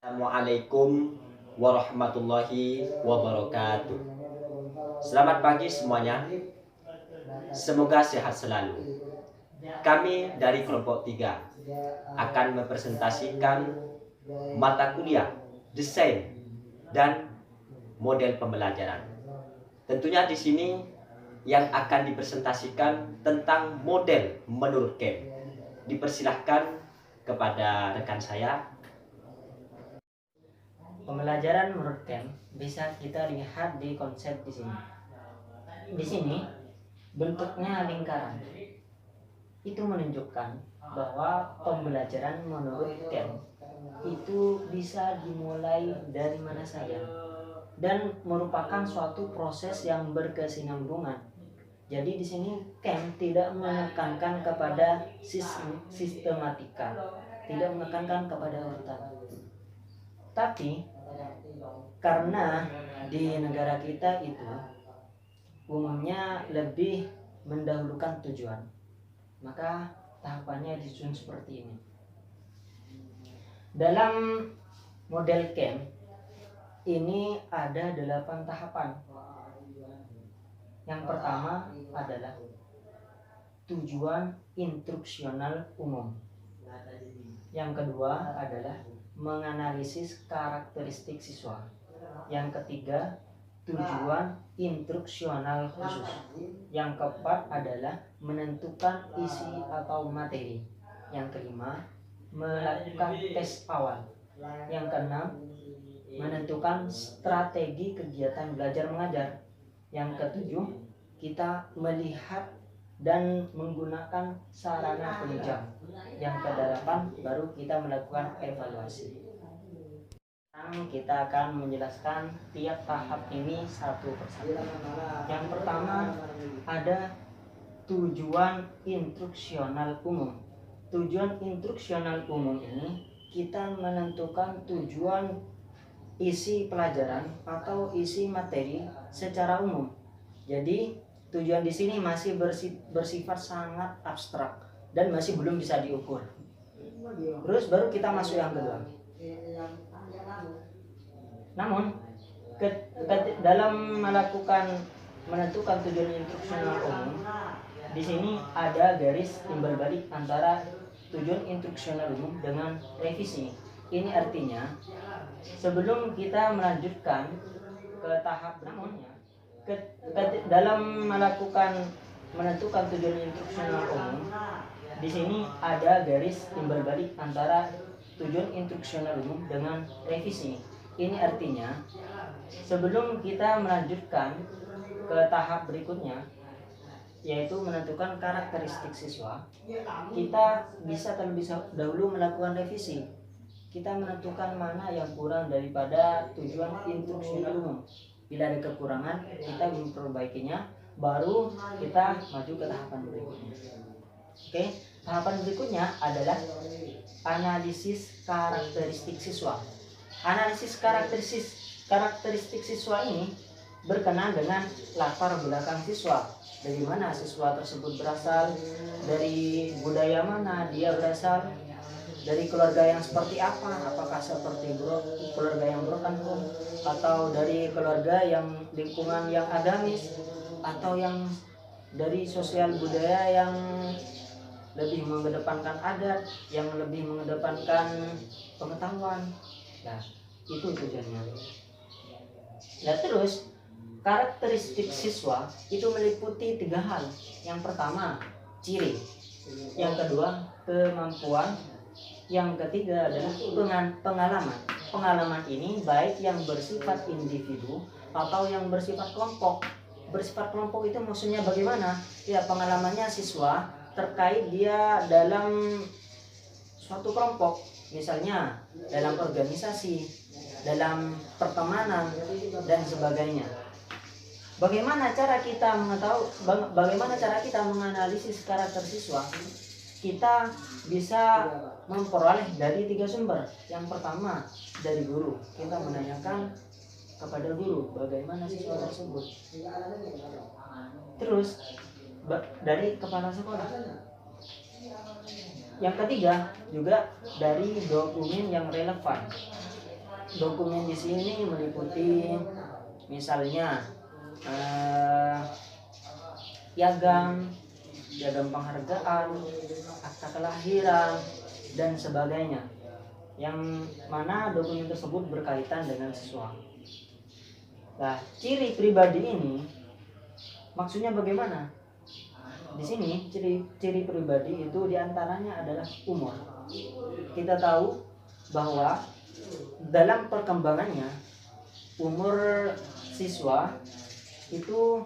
Assalamualaikum warahmatullahi wabarakatuh. Selamat pagi semuanya. Semoga sehat selalu. Kami dari kelompok 3 akan mempresentasikan mata kuliah desain dan model pembelajaran. Tentunya di sini yang akan dipresentasikan tentang model menurut Kem. Dipersilahkan kepada rekan saya. Pembelajaran menurut Kem bisa kita lihat di konsep di sini. Di sini bentuknya lingkaran. Itu menunjukkan bahwa pembelajaran menurut Kem itu bisa dimulai dari mana saja dan merupakan suatu proses yang berkesinambungan. Jadi di sini Kem tidak menekankan kepada sistematika, tidak menekankan kepada urutan. Tapi karena di negara kita itu umumnya lebih mendahulukan tujuan, maka tahapannya disusun seperti ini. Dalam model Kem ini ada 8 tahapan. Yang pertama adalah tujuan instruksional umum. Yang kedua adalah menganalisis karakteristik siswa. Yang ketiga, tujuan instruksional khusus. Yang keempat adalah menentukan isi atau materi. Yang kelima, melakukan tes awal. Yang keenam, menentukan strategi kegiatan belajar mengajar. Yang ketujuh, kita melihat dan menggunakan sarana penunjang. Yang kedelapan, baru kita melakukan evaluasi. Sekarang kita akan menjelaskan tiap tahap ini satu persatu. Yang pertama ada tujuan instruksional umum. Tujuan instruksional umum ini kita menentukan tujuan isi pelajaran atau isi materi secara umum. Jadi tujuan di sini masih bersifat sangat abstrak dan masih belum bisa diukur. Terus baru kita masuk yang kedua. Namun dalam menentukan tujuan instruksional umum, di sini ada garis timbal balik antara tujuan instruksional umum dengan revisi. Ini artinya sebelum kita melanjutkan ke tahap berikutnya, dalam menentukan tujuan instruksional umum, di sini ada garis timbal balik antara tujuan instruksional umum dengan revisi. Ini artinya sebelum kita melanjutkan ke tahap berikutnya, yaitu menentukan karakteristik siswa, kita bisa terlebih dahulu melakukan revisi. Kita menentukan mana yang kurang daripada tujuan instruksional umum. Bila ada kekurangan, kita memperbaikinya, baru kita maju ke tahapan berikutnya. Oke, tahapan berikutnya adalah analisis karakteristik siswa. Analisis karakteristik siswa ini berkenaan dengan latar belakang siswa. Dari mana siswa tersebut berasal, dari budaya mana dia berasal, dari keluarga yang seperti apa, apakah seperti keluarga yang broken home, atau dari keluarga yang lingkungan yang agamis, atau yang dari sosial budaya yang lebih mengedepankan adat, yang lebih mengedepankan pengetahuan. Nah, itu tujuannya. Nah, terus karakteristik siswa itu meliputi 3 hal. Yang pertama, ciri. Yang kedua, kemampuan. Yang ketiga adalah pengalaman. Pengalaman ini baik yang bersifat individu atau yang bersifat kelompok. Bersifat kelompok itu maksudnya bagaimana? Ya, pengalamannya siswa terkait dia dalam suatu kelompok, misalnya dalam organisasi, dalam pertemanan, dan sebagainya. Bagaimana cara kita menganalisis karakter siswa? Kita bisa memperoleh dari 3 sumber. Yang pertama dari guru. Kita menanyakan kepada guru bagaimana siswa tersebut. Terus dari kepala sekolah. Yang ketiga juga dari dokumen yang relevan. dokumen di sini meliputi misalnya piagam penghargaan, akta kelahiran, dan sebagainya, yang mana dokumen tersebut berkaitan dengan siswa. Nah, ciri pribadi ini maksudnya bagaimana? Di sini ciri pribadi itu diantaranya adalah umur. Kita tahu bahwa dalam perkembangannya umur siswa itu